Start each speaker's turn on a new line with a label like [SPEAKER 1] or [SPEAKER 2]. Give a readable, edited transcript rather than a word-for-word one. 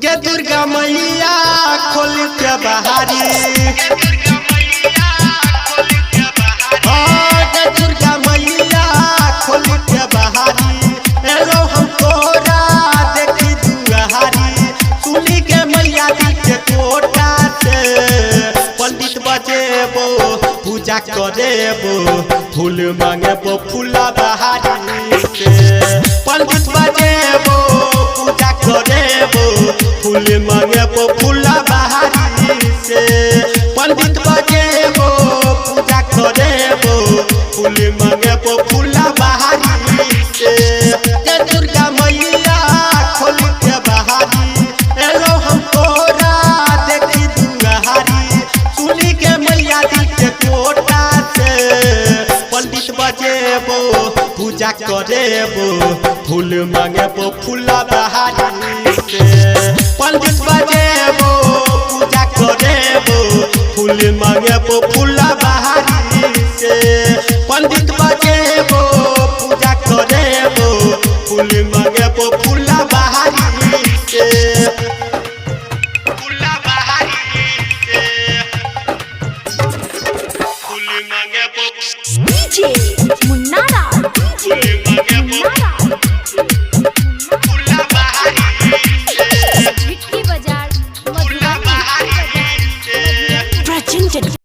[SPEAKER 1] गे दुर्गा मैया खोल के बहारी, गे दुर्गा मैया खोल के बहारी, एलो हम तोरा देखी दुआरी, सुनी के मैया के कोटा से पंडित बजेबो पूजा करेबो, फूल मांगेबो फूला बहारी से, पंडित बजेबो पूजा करेबो, फूल मांगेबो फूला बहारी से, पंडित बजेबो पूजा करेबो, फूल मांगेबो फूला बहारी से। गे दुर्गा मैया खोल के बहारी, एलो हम तोरा देखी दुआरी, सुनी के मैया के कोटा से पंडित बजेबो पूजा करेबो, फूल मांगेबो फूला बहारी से, पंडित बजेबो पूजा करेबो, फूल मांगेबो फूला बहारी से, पंडित बजेबो पूजा करेबो, फूल मांगेबो फूला बहारी से, फूला बहारी से, फूल मांगेबो
[SPEAKER 2] DJ Munara DJ